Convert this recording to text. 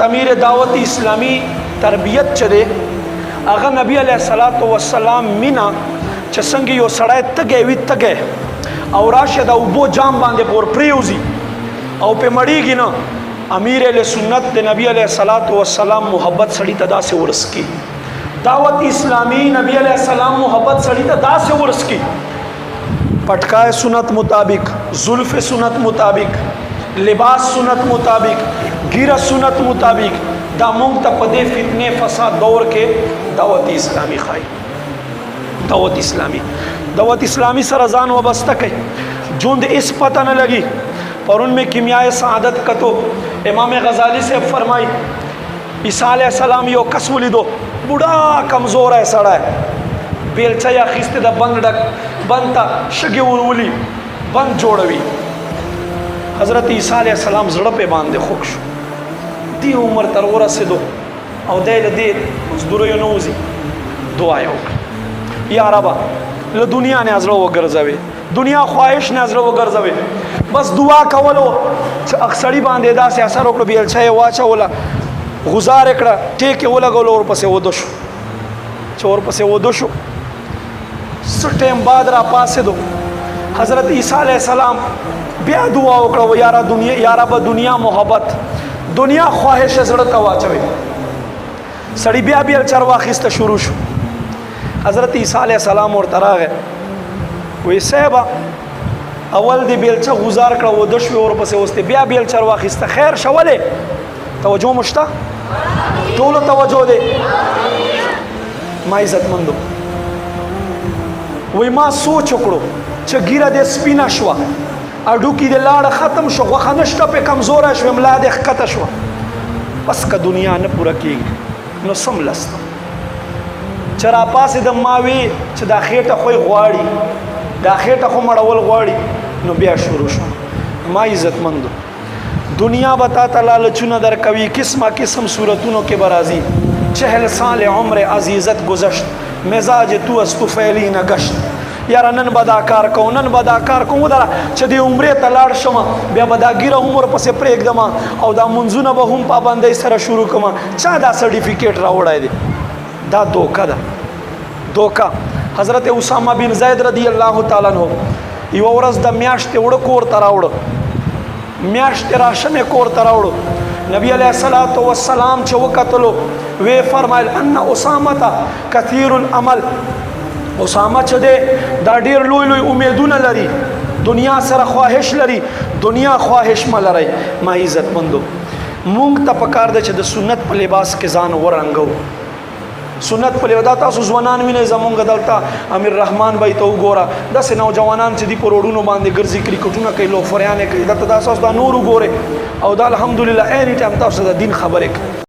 امیر دعوت اسلامی تربیت چره هغه نبی علیه الصلاۃ والسلام مینا چې څنګه یو سړی تګی وي تګی او راشه د اوبو جام باندې پور پریوزي او په مړیږي نه امیر علیه سنت د نبی علیه الصلاۃ والسلام محبت سړی ته داسې ورس کی دعوت اسلامی نبی علیہ السلام محبت سڑی تا دا سے ورس کی پٹکائے سنت مطابق زلف سنت مطابق لباس سنت مطابق گیرہ سنت مطابق دا مونگ تا پدے فتنے فساد دور کے دعوت اسلامی خواہی دعوت اسلامی سر ازان وابستہ کئی جوند اس پتہ نہ لگی پر ان میں کیمیائے سعادت کا تو امام غزالی سے فرمائی عیسیٰ علیہ السلام یو کس ولیدو بڑا کمزور ہے سڑا ہے بیلچا یا خیستے دا بند ڈک بند تا شگی ورولی بند جوڑوی حضرت عیسیٰ علیہ السلام زڑا پہ باندے خوک شو دی عمر تر ورسے دو او دیل دید مزدورو یو نوزی دعا یوک یا ربا لدنیا نے ازرو وگرزوے دنیا خواہش نے ازرو وگرزوے بس دعا کولو اکثری باندے دا سے اثر اکڑو بیلچا یا واچا ولا غزار اکڑا ٹیک ولگولو اور پسے ودو شو چور پسے ودو شو سٹیم بعد را پاسے دو حضرت عیسیٰ علیہ السلام بیا دعا اکڑا و یا رب دنیا محبت دنیا خواہش زڑتا واچوے سڑی بیا بیل چروا خیست شروع شو حضرت عیسیٰ علیہ السلام اور ترا گئے وی صحبہ اول دی بیل چا غزار کڑا ودو شو اور پسے وستے بیا بیل چروا خیست خیر شولے توجہ مشتا ټولو توجه دے ما عزت مندو وی ما سوچ وکړو چې ګیره دې سپینه شوه اډوکي دې لاړه ختم شو غوښه نشته پې کمزوره شوه ملا دې ښکته شوه بس که دنیا نه پوره کېږي نو سملسته چې راپاڅېدم ما وی چې دا خېټه خو غواړي دا خېټه خو مړول غواړي نو بیا شروع شو ما عزت مندو دنیا بتا تا لالچونه در کوي قسمه قسم صورتونو کې برازي 40 سال عمر عزیزت گذشت مزاج تو از تو فعلی نگشت یار نن بداکار کو ودره چې دی عمره ته لاړ شم بیا بداګیره عمر پسې پرېږدم او دا منځونه به هم پابندۍ سره شروع کوم چا دا سرټیفیکیټ راوړی دی دا دوکه ده دوکه حضرت اسامه بن زید رضی الله تعالی عنہ یو ورځ د میاشتې وړه کور ته راوړه میاشت راشن کور تراوڑو نبی علیہ الصلوۃ والسلام چې وکتلو وی فرمایل ان اسامه کثیر العمل اسامه چې دې دا ډیر لوی لوی امیدونه لري دنیا سره خواهش لري دنیا خواهش ملري ما عزت مندو مونږ ته پکار ده چې د سنت په لباس کې ځان ورنګو سنت په لباس تاسو ځوانان مینه زمونږ دلته امیر رحمان بای ته وګوره داسې نوجوانان چې دی په روډونو باندې ګرځي کرکټونه کوي لوفریانې کوي دلته تاسو دا نور وګوره او دا الحمدلله اینی ټایم تاسو د دین خبرې